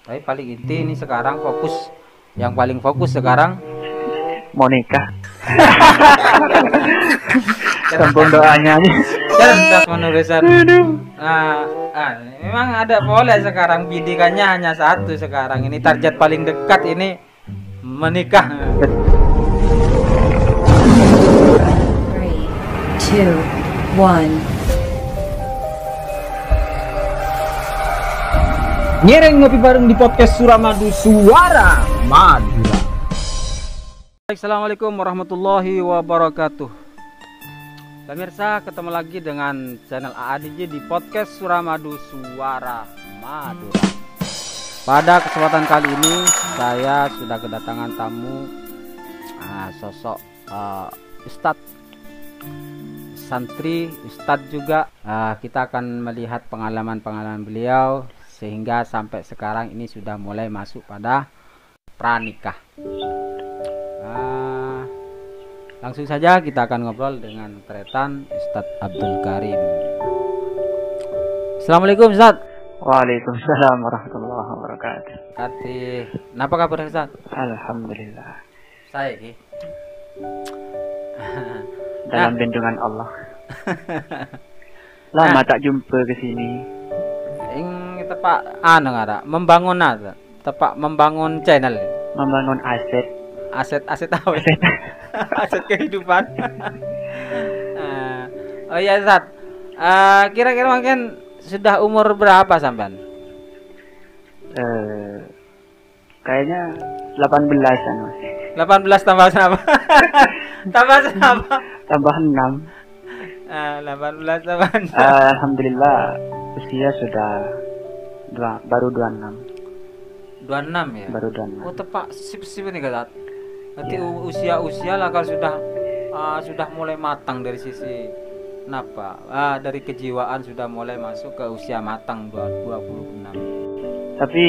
Tapi paling inti ini sekarang fokus, yang paling fokus sekarang mau nikah. Sambung doanya nih. cerdas menulisan. Memang ada boleh sekarang bidikannya hanya satu sekarang. Ini target paling dekat ini menikah. 3, 2, 1. Ngereng ngopi bareng di podcast Suramadu Suara Madura. Assalamualaikum warahmatullahi wabarakatuh. Pemirsa, ketemu lagi dengan channel AADJ di podcast Suramadu Suara Madura. Pada kesempatan kali ini saya sudah kedatangan tamu sosok Ustadz santri, Ustadz juga. Kita akan melihat pengalaman-pengalaman beliau sehingga sampai sekarang ini sudah mulai masuk pada pranikah. Langsung saja kita akan ngobrol dengan tretan Ustadz Abdul Karim. Assalamualaikum Ustadz. Waalaikumsalam warahmatullahi wabarakatuh. Apa kabar Ustadz? Alhamdulillah. Saya ki. Dalam lindungan Allah. Lama tak jumpa ke sini. Tepak membangun membangun channel, membangun aset apa? Aset kehidupan. Oh iya Ustaz, kira-kira mungkin sudah umur berapa sampean? Kayaknya 18-an Mas. 18 tambah apa? Tambah 6. 18 tambah 6. Alhamdulillah usia sudah baru 26. 26 ya? Baru 26. Oh tepak sip-sip ini Ustaz. Nanti usia lah kalau sudah mulai matang dari sisi dari kejiwaan sudah mulai masuk ke usia matang 26. Tapi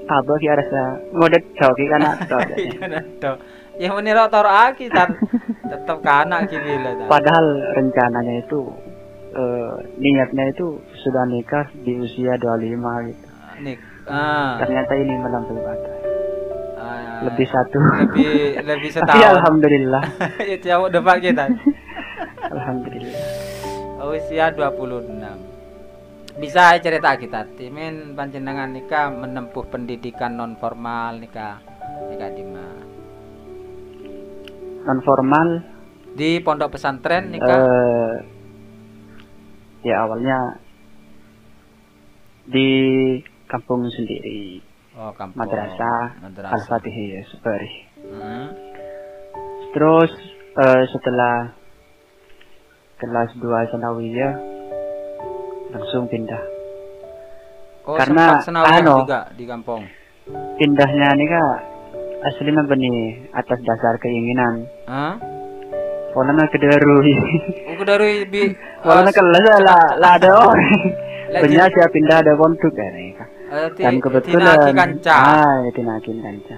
apa ki rasa ngodet joki kan atau yang menira tor aki tetap kanak ki bila. Padahal rencananya itu niatnya itu sudah nikah di usia 25 gitu. Ternyata ini melampaui batas. Lebih setahun. Tapi alhamdulillah. Itu yang depan kita. Alhamdulillah. Usia 26. Bisa cerita kita, timin panjenengan nikah menempuh pendidikan non formal nikah di mana? Non formal di pondok pesantren nikah. Ya awalnya di kampung sendiri. Oh, kampung. Madrasah Al-Fatihiyah Subari. Terus setelah kelas 2 sanawiyah langsung pindah. Oh, karena juga di kampung. Pindahnya nih kak aslinya benih atas dasar keinginan. Polanya kedarui. Kedarui bi. Polanya kelas lah ada orang. Benar siap pindah ada kontuk ya nih kak. Dan kebetulan tinakin kanca.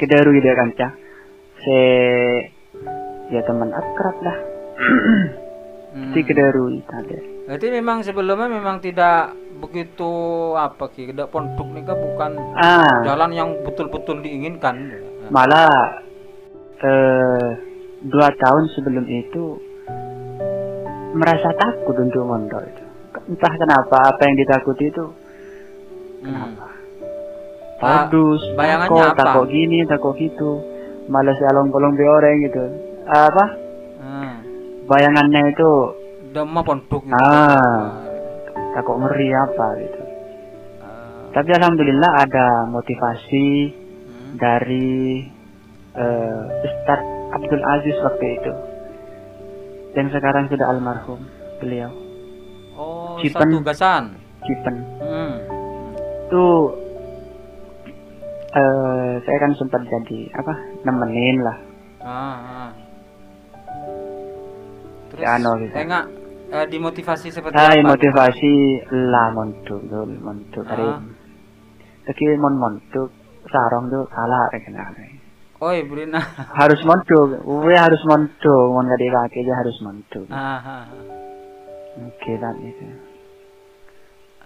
Kedarui dia kanca. Ya teman akrab lah. Si kedarui tadi. Berarti memang sebelumnya memang tidak begitu tidak pondok nikah bukan jalan yang betul-betul diinginkan. Malah 2 tahun sebelum itu merasa takut untuk mondok itu. Entah kenapa apa yang ditakuti itu. Kenapa? Padus, bayangannya takut gini, takut gitu. Malah along-along be orang gitu. Bayangannya itu dema pondok gitu. Takut ngeri apa gitu. Tapi alhamdulillah ada motivasi dari Ustadz Abdul Aziz waktu itu, yang sekarang sudah almarhum beliau. Oh, Cipen. Tugasan. Cipen. Itu saya kan sempat jadi nemenin lah. Terus gitu. Enggak dimotivasi seperti apa? Motivasi lah montuk Karim. Tapi montuk sarong tuh salah kenapa? Oh Ibrina harus montuk, harus montuk, mau nggak kaki aja harus montuk. Oke lah itu.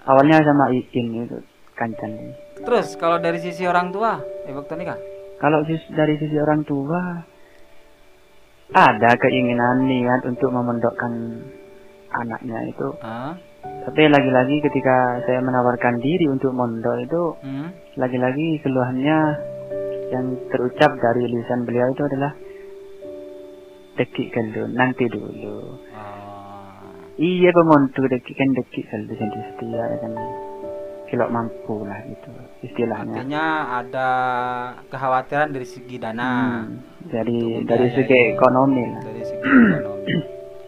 Awalnya sama Iin itu kancan ini. Terus kalau dari sisi orang tua, waktu nikah? Kalau dari sisi orang tua ada keinginan niat untuk memondokkan anaknya itu. Tapi lagi-lagi ketika saya menawarkan diri untuk mondok itu, lagi-lagi keluhannya yang terucap dari lisan beliau itu adalah dekik kalau nanti dulu. Iya pemontu dekik kalau senti setia kan. Kalau mampu lah itu istilahnya. Artinya ada kekhawatiran dari segi dana. Dari segi ekonomi lah. Dari segi ekonomi.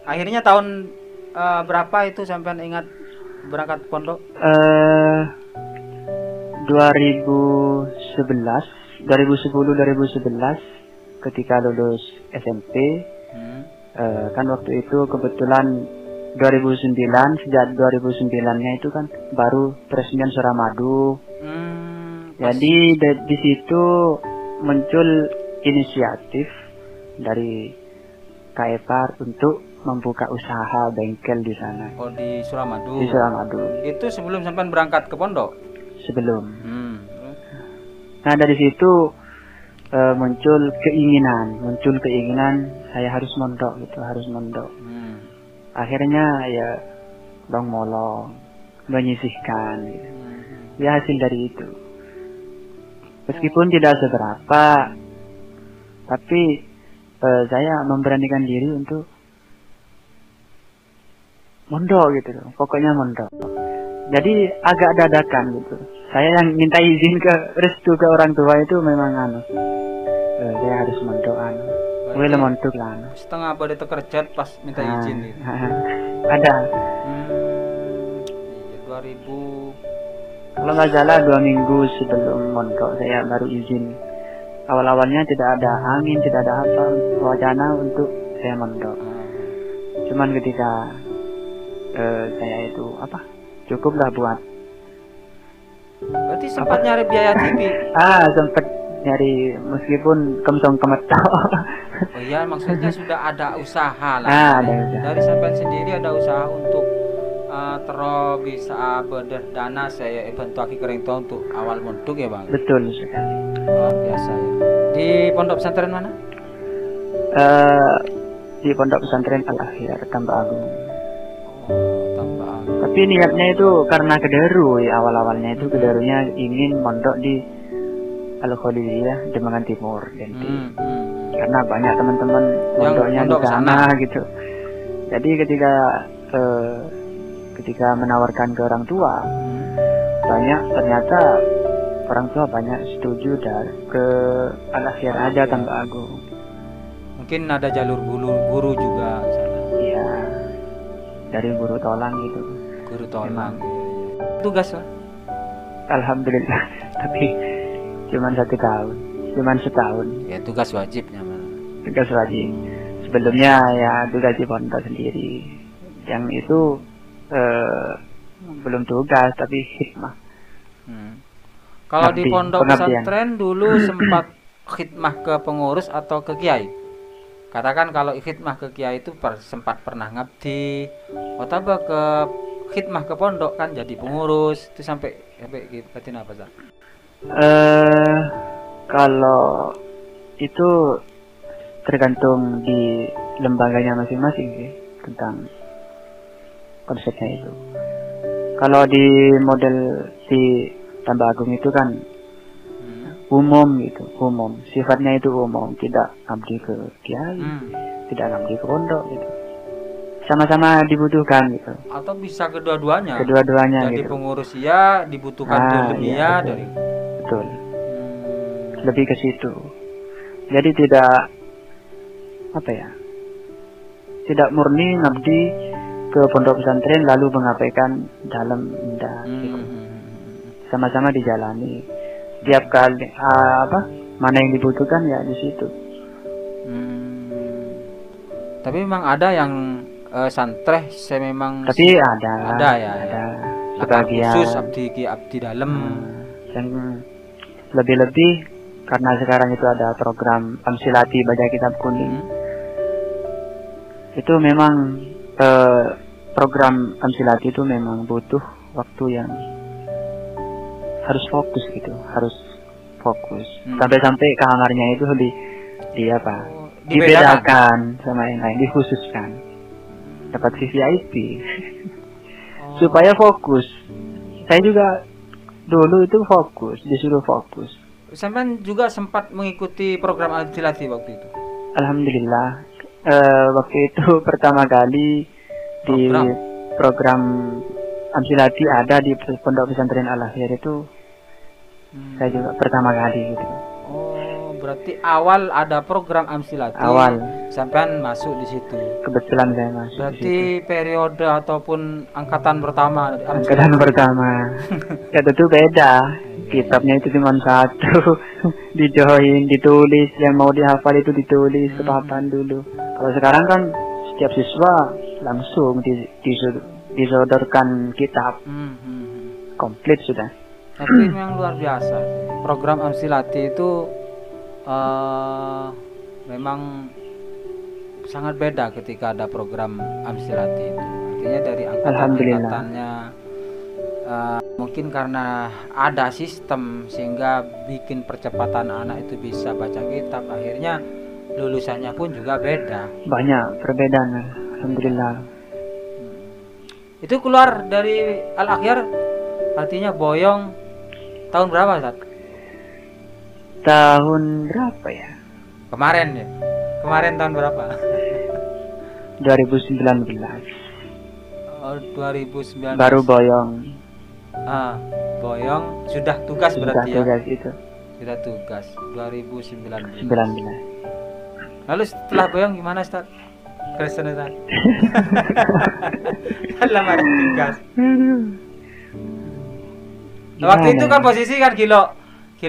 Akhirnya tahun berapa itu sampean ingat berangkat pondok? 2010 2011 ketika lulus SMP. Kan waktu itu kebetulan 2009, sejak 2009-nya itu kan baru peresmian Suramadu. Jadi di situ muncul inisiatif dari KEPAR untuk membuka usaha bengkel di sana. Oh, di Suramadu. Di Suramadu. Itu sebelum sampean berangkat ke pondok? Sebelum. Nah, dari situ muncul keinginan saya harus mondok gitu, harus mondok. Akhirnya ya molong menyisihkan gitu. Ya hasil dari itu. Meskipun tidak seberapa, tapi saya memberanikan diri untuk mondok gitu loh. Pokoknya mondok. Jadi agak dadakan gitu. Saya yang minta izin restu ke orang tua itu memang saya harus mondok Boleh montuk lah. Setengah pada terkerjat pas minta izin gitu. Ada. Iya, 2000. Kalau nggak salah 2 minggu sebelum mondok saya baru izin. Awal-awalnya tidak ada angin, tidak ada apa wacana untuk saya mondok. Cuman ketika saya itu cukuplah buat. Berarti sempat nyari biaya TV. Sempat nyari meskipun kemsong kemetok. Oh iya, maksudnya sudah ada usaha lah. Ada usaha. Dari sampean sendiri ada usaha untuk bisa berdana saya bantu aki kering untuk awal mondok ya bang. Betul sekali. Oh, biasa ya. Di pondok pesantren mana? Di pondok pesantren Al-Akhir Tambak Agung. Oh, Tambak Agung. Tapi niatnya itu karena kederu ya, awal-awalnya itu kederunya ingin mondok di Al-Khaliliyah Demangan Timur karena banyak teman-teman mondoknya di sana gitu. Jadi ketika menawarkan ke orang tua, ternyata orang tua banyak setuju ke Al-Akhir aja Tambak Agung. Mungkin ada jalur guru juga sana. Iya, dari guru tolang gitu. Guru tolang. Tugas lah. Alhamdulillah. Tapi cuman 1 tahun, cuman setahun. Ya tugas wajibnya mana? Tugas wajib. Sebelumnya ya tugas di pondok sendiri. Yang itu belum tugas tapi hikmah. Kalau di pondok pesantren dulu sempat khidmah ke pengurus atau ke kiai? Katakan kalau khidmah ke kiai itu sempat pernah ngabdi, atau ke khidmah ke pondok kan jadi pengurus itu sampai gitu apa sih? Kalau itu tergantung di lembaganya masing-masing sih tentang konsepnya itu. Kalau di model di Tambak Agung itu kan umum gitu, umum. Sifatnya itu umum, tidak ngabdi ke kiai, tidak ngabdi ke pondok gitu. Sama-sama dibutuhkan gitu. Atau bisa kedua-duanya. Kedua-duanya jadi gitu. Pengurus ya dibutuhkan lebih ya dari. Betul. Lebih ke situ. Jadi tidak tidak murni ngabdi ke pondok pesantren lalu mengabaikan dalam indah gitu. Sama-sama dijalani. Tiap kali mana yang dibutuhkan ya di situ. Tapi memang ada yang santreh saya memang. Tapi ada ya. Ada sebagian khusus abdi dalam. Yang lebih-lebih karena sekarang itu ada program Amsilati Baca Kitab Kuning. Itu memang program Amsilati itu memang butuh waktu yang harus fokus gitu, harus fokus. Sampai-sampai kamarnya itu dibedakan sama yang lain, dikhususkan. Dapat VIP supaya fokus. Saya juga dulu itu fokus, disuruh fokus. Sampai juga sempat mengikuti program Amsilati waktu itu. Alhamdulillah, waktu itu pertama kali di program Amsilati ada di Pondok Pesantren Al-Akhyar itu. Saya juga pertama kali gitu. Oh, berarti awal ada program Amsilati. Awal. Sampean masuk di situ. Kebetulan saya masuk. Berarti periode ataupun angkatan pertama. Angkatan pertama. Ya tentu beda. Kitabnya itu cuma satu. Dijoin, ditulis, yang mau dihafal itu ditulis ke papan dulu. Kalau sekarang kan setiap siswa langsung disodorkan kitab. Komplit sudah. Tapi memang luar biasa. Program Amsilati itu memang sangat beda ketika ada program Amsilati itu. Artinya dari angkatannya mungkin karena ada sistem sehingga bikin percepatan anak itu bisa baca kitab, akhirnya lulusannya pun juga beda. Banyak perbedaan, alhamdulillah. Itu keluar dari Al-Akhyar artinya Boyong tahun berapa, Ustaz? Tahun berapa ya? Kemarin ya? Kemarin tahun berapa? 2019. Oh, 2019. Baru Boyong. Boyong sudah tugas berarti ya? Tugas itu. Sudah tugas 2019. Lalu setelah Boyong gimana, Ustaz? Kristen, Ustaz? Dalam ada tugas. Waktu itu kan posisi kan Kilo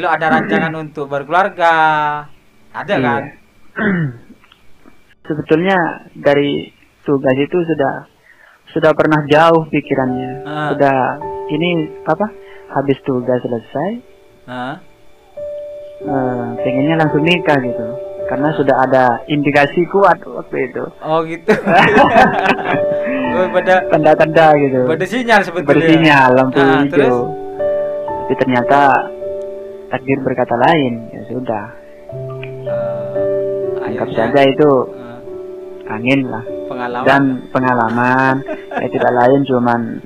ada rancangan untuk berkeluarga. Ada kan? Sebetulnya dari tugas itu sudah pernah jauh pikirannya. Sudah ini habis tugas selesai. Pengennya langsung nikah gitu. Karena sudah ada indikasi kuat waktu itu. Oh gitu. Tanda-tanda gitu. Bersinyal sebetulnya. Bersinyal lampu hijau. Terus? Tapi ternyata takdir berkata lain. Ya sudah. Anggap saja itu angin lah. Pengalaman. Ya tidak lain cuman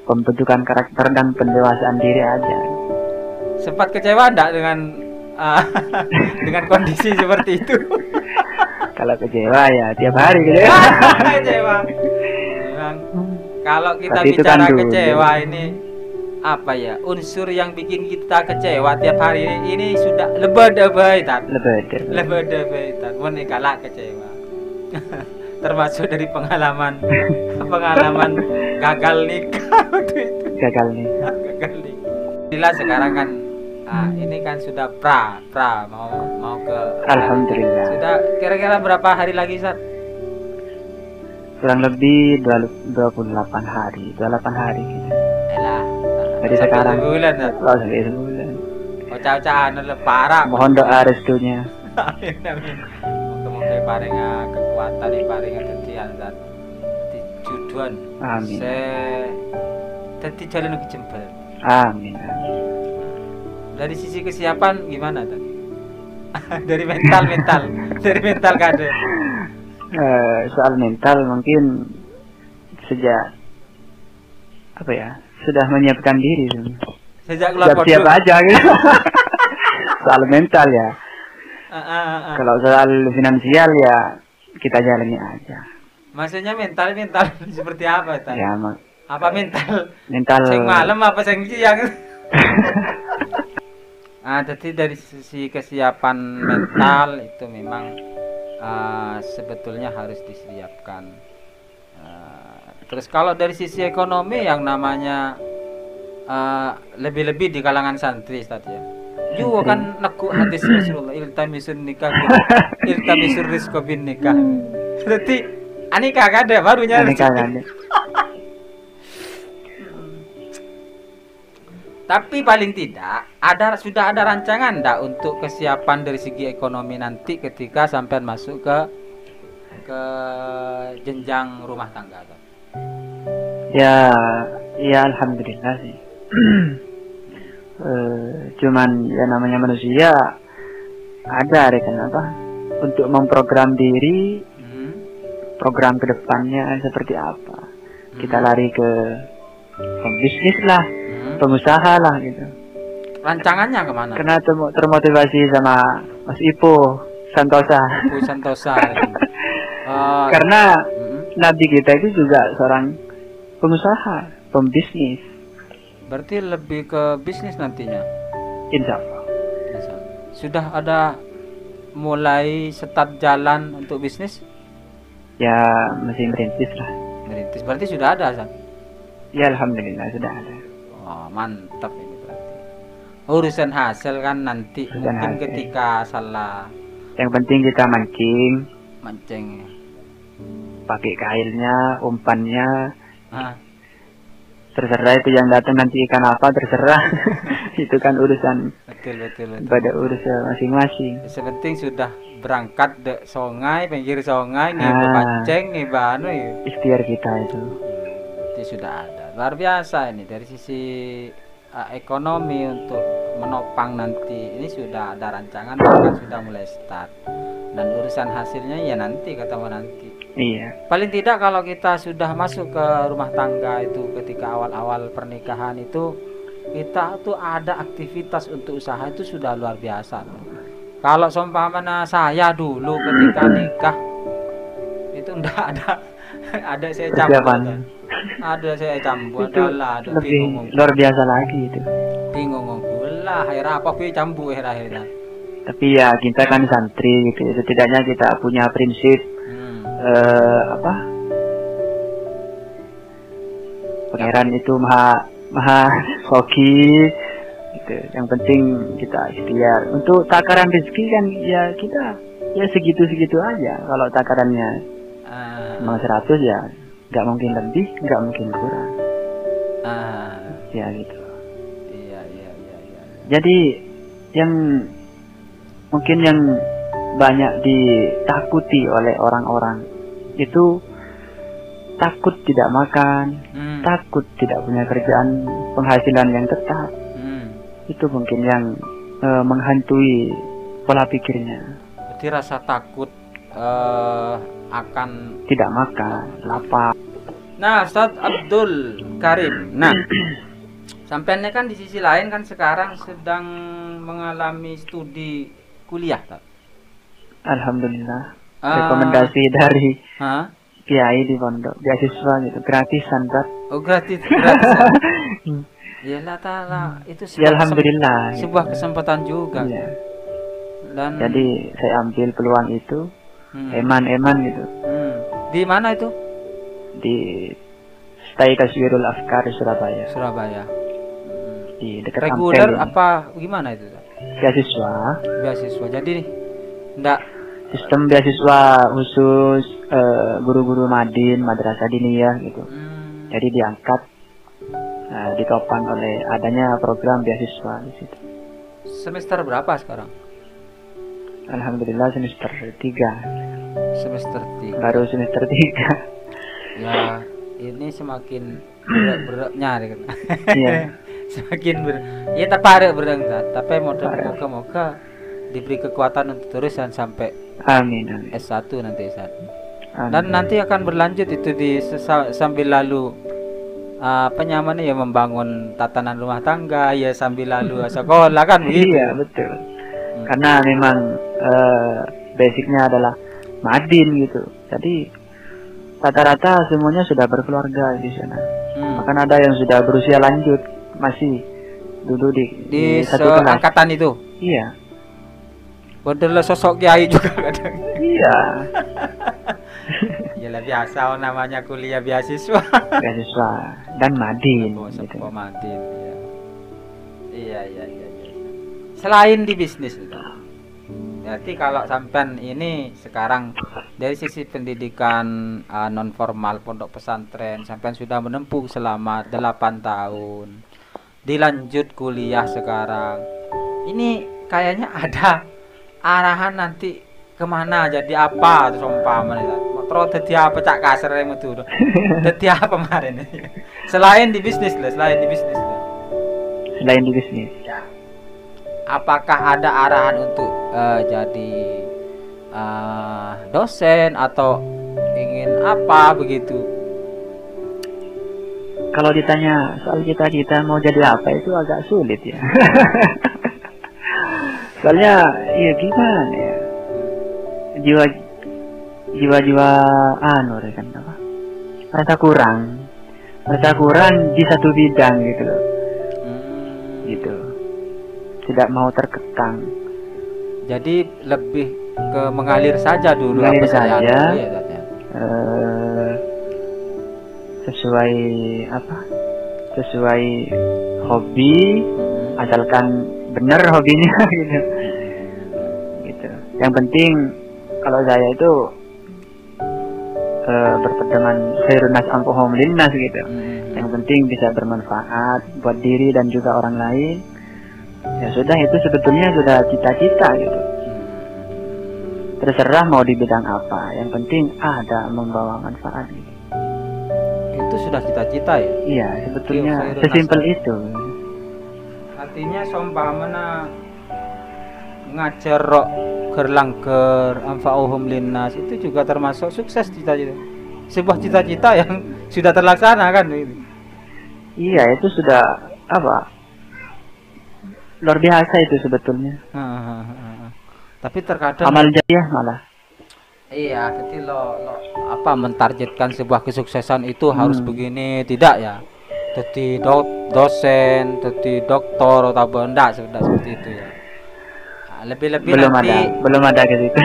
pembentukan karakter dan pendewasaan diri aja. Sempat kecewa enggak dengan dengan kondisi seperti itu? Kalau kecewa ya tiap hari kecewa. Kecewa. Memang kalau kita tapi bicara kan kecewa ini unsur yang bikin kita kecewa tiap hari ini sudah lebih-lebih menikah kecewa. Termasuk dari pengalaman gagal nikah waktu itu. Gagal nikah. Alhamdulillah sekarang kan ini kan sudah mau ke alhamdulillah. Sudah kira-kira berapa hari lagi, Ustaz? Kurang lebih 28 hari gitu. Dari sekarang sebulan, sampai sebulan. Ocah-ocahan parah. Mohon doa restunya. Amin. Semoga paring kekuatan paring ketian dan tujuan. Amin. Dadi jalan ke jembal. Amin. Dari sisi kesiapan gimana tadi? Dari mental kade. Soal mental mungkin sejak sudah menyiapkan diri sejak keluar siap aja gitu. Soal mental ya. Kalau soal finansial ya kita jalani aja. Maksudnya mental seperti apa tadi? Ya, apa mental? Sing malam apa sing siang? Jadi dari sisi kesiapan mental itu memang sebetulnya harus disiapkan. Terus kalau dari sisi ekonomi yang namanya lebih-lebih di kalangan santri tadi ya. Juga kan nekuk hadis Rasulullah iltamisun nikah iltamisur rizqa bin nikah. Berarti anikah kada barunya. Tapi paling tidak sudah ada rancangan enggak untuk kesiapan dari segi ekonomi nanti ketika sampai masuk ke jenjang rumah tangga. Ya alhamdulillah sih. Cuman ya namanya manusia ada kan apa untuk memprogram diri, program kedepannya seperti apa. Kita lari ke pembisnis lah, pengusaha lah gitu. Rancangannya kemana? Karena termotivasi sama Mas Ipo Santosa. Ipo Santosa. Karena Nabi kita itu juga seorang pengusaha, pembisnis. Berarti lebih ke bisnis nantinya. Insya Allah. Sudah ada mulai start jalan untuk bisnis? Ya masih merintis lah. Merintis. Berarti sudah ada, San? Ya alhamdulillah sudah ada. Oh, mantap ini berarti. Urusan hasil kan nanti mungkin ketika salah. Yang penting kita mancing. Pakai kailnya, umpannya. Terserah itu yang datang nanti ikan apa terserah. Itu kan urusan. Betul. Pada urusan masing-masing. Sepenting sudah berangkat ke sungai, pinggir sungai, nih pancing, nih anu ya. Ikhtiar kita itu. Itu sudah ada. Luar biasa ini dari sisi ekonomi untuk menopang nanti. Ini sudah ada rancangan, bahkan sudah mulai start. Dan urusan hasilnya ya nanti ketemu nanti. Iya. Paling tidak kalau kita sudah masuk ke rumah tangga itu ketika awal-awal pernikahan itu kita tuh ada aktivitas untuk usaha itu sudah luar biasa. Kalau seumpamanya saya dulu ketika nikah itu enggak ada saya campur. Ada saya campur adalah ada lebih luar biasa lagi itu. Bingung lah akhir apa campur akhirnya. Tapi ya kita kan santri gitu. Setidaknya kita punya prinsip Pangeran itu maha hoki gitu. Yang penting kita ikhtiar. Untuk takaran rezeki kan ya kita ya segitu-segitu aja. Kalau takarannya memang 100 ya nggak mungkin lebih, nggak mungkin kurang. Ya gitu. Iya. Jadi yang mungkin yang banyak ditakuti oleh orang-orang itu takut tidak makan, takut tidak punya kerjaan penghasilan yang tetap. Itu mungkin yang menghantui pola pikirnya. Berarti rasa takut akan tidak makan, lapar. Nah, Ustaz Abdul Karim. Nah, sampeannya kan di sisi lain kan sekarang sedang mengalami studi kuliah, tak? Alhamdulillah. Rekomendasi dari kiai di pondok, beasiswa gitu, gratisan, tak? Oh, gratis. Iyalah ta'ala, itu ya, alhamdulillah. Sebuah kesempatan juga. Iya. Dan jadi saya ambil peluang itu, eman gitu. Di mana itu? Di Stay Taswirul Afkar Surabaya. Di dekat reguler Ampel, apa gimana itu? Beasiswa. Jadi enggak sistem beasiswa khusus guru-guru madin, madrasah diniyah gitu. Jadi diangkat, ditopang oleh adanya program beasiswa di situ. Semester berapa sekarang? Alhamdulillah semester 3. Semester 3. Baru semester 3. Ya, ini semakin berat-beratnya gitu. Iya. Semakin ya terparik berenggat, tapi moga-moga diberi kekuatan untuk terus dan sampai amin. S1 nanti Ustaz. Dan nanti akan berlanjut itu di sambil lalu apa namanya ya, membangun tatanan rumah tangga ya sambil lalu sekolah kan begitu. Iya, betul. Karena memang basicnya adalah madin gitu. Jadi rata-rata semuanya sudah berkeluarga di sana. Bahkan ada yang sudah berusia lanjut masih duduk di satu kelas. Angkatan itu. Iya. Padahal sosok kiai juga kadang. Iya. Ya biasa namanya kuliah beasiswa. Beasiswa dan madin. Gitu. Madin ya. Iya. Selain di bisnis itu. Berarti kalau sampean ini sekarang dari sisi pendidikan non formal pondok pesantren, sampean sudah menempuh selama 8 tahun. Dilanjut kuliah sekarang. Ini kayaknya ada arahan nanti kemana, jadi apa terus umpama nih, terus jadi apa cak kasar itu, jadi apa kemarin selain di bisnis lah, Selain di bisnis, ya. apakah ada arahan untuk jadi dosen atau ingin apa begitu? Kalau ditanya soal cita-cita mau jadi apa itu agak sulit ya. Soalnya ya gimana ya, jiwa kan apa, rasa kurang di satu bidang gitu loh. Gitu, tidak mau terkekang. Jadi lebih ke mengalir saja dulu, mengalir saja dulu, ya, sesuai hobi, asalkan benar hobinya gitu. Gitu. Yang penting kalau saya itu berpedoman khairun nas anfa'uhum linnas gitu. Yang penting bisa bermanfaat buat diri dan juga orang lain. Ya sudah, itu sebetulnya sudah cita-cita gitu. Terserah mau di bidang apa, yang penting ada membawa manfaat gitu. Itu sudah cita-cita ya? Iya, sebetulnya sesimpel itu. Artinya sompamana ngajar rok gerlangger anfa'uhum linnas itu juga termasuk sukses cita-cita. Sebuah cita-cita yang sudah terlaksana kan ini. Iya, itu sudah apa? Luar biasa itu sebetulnya. Tapi terkadang amal jariah malah. Iya, jadi lo mentargetkan sebuah kesuksesan itu harus begini, tidak ya? Jadi dosen, jadi doktor atau benda seperti itu ya. Lebih-lebih belum ada ke situ.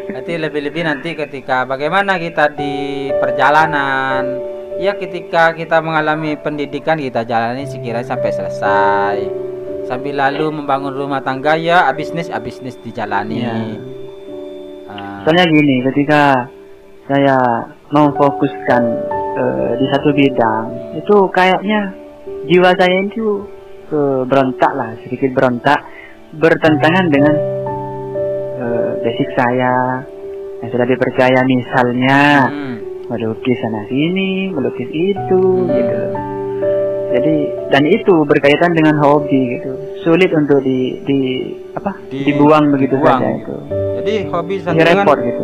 Nanti lebih-lebih nanti ketika bagaimana kita di perjalanan, ya ketika kita mengalami pendidikan kita jalani sekiranya sampai selesai. Sambil lalu membangun rumah tangga ya bisnis dijalani. Ya. Soalnya gini, ketika saya mau fokuskan di satu bidang, itu kayaknya jiwa saya itu berontak lah, sedikit berontak, bertentangan dengan basic saya yang sudah dipercaya, misalnya melukis sana sini, melukis itu, gitu. Jadi dan itu berkaitan dengan hobi gitu, sulit untuk dibuang begitu saja itu. Jadi hobi repot gitu.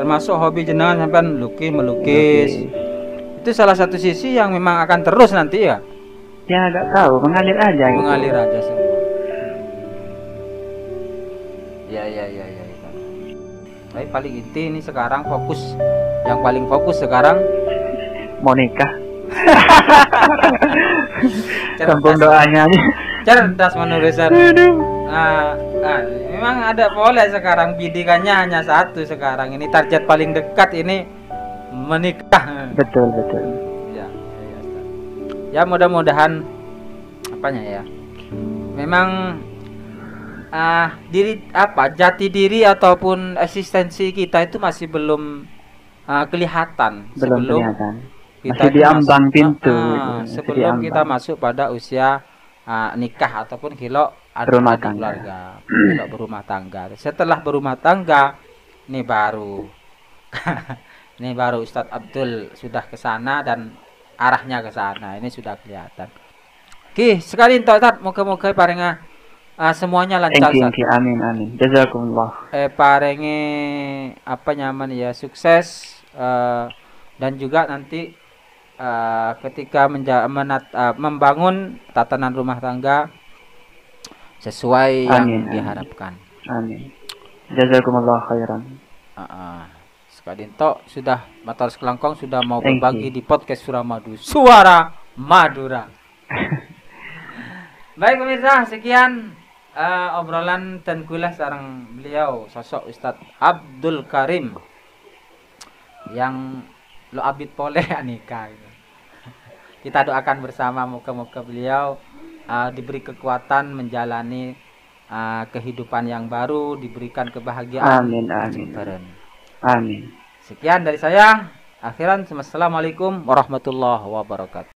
Termasuk hobi jenengan sampai melukis. Itu salah satu sisi yang memang akan terus nanti ya. Ya nggak tahu, mengalir aja. Mengalir aja semua. Ya. Tapi paling inti ini sekarang yang paling fokus sekarang mau nikah. Kampung doanya aja. Cerdas menurut saya. Memang ada boleh sekarang bidikannya hanya satu sekarang ini, target paling dekat ini menikah. Betul. Ya mudah-mudahan apanya ya. Memang jati diri ataupun eksistensi kita itu masih belum kelihatan. Kelihatan. Masih diambang pintu. Sebelum kita masuk pada usia nikah ataupun berumah tangga. Setelah berumah tangga, ini baru Ustadz Abdul sudah ke sana dan arahnya ke sana. Ini sudah kelihatan. Oke, sekali Ustadz, moga-moga parenga semuanya lancar. Amin. Jazakumullah. Parengi nyaman ya, sukses dan juga nanti ketika membangun tatanan rumah tangga sesuai yang diharapkan. Amin. Jazakumullah khairan. Sekali tok sudah matur sekelangkong sudah mau berbagi di podcast Suramadu Suara Madura. Baik pemirsa, sekian obrolan dan kulas sareng beliau sosok Ustadz Abdul Karim yang lo abid poleh nikah. Kita doakan bersama moga-moga beliau diberi kekuatan menjalani kehidupan yang baru, diberikan kebahagiaan. Amin. Sekian dari saya. Akhiran, assalamualaikum warahmatullahi wabarakatuh.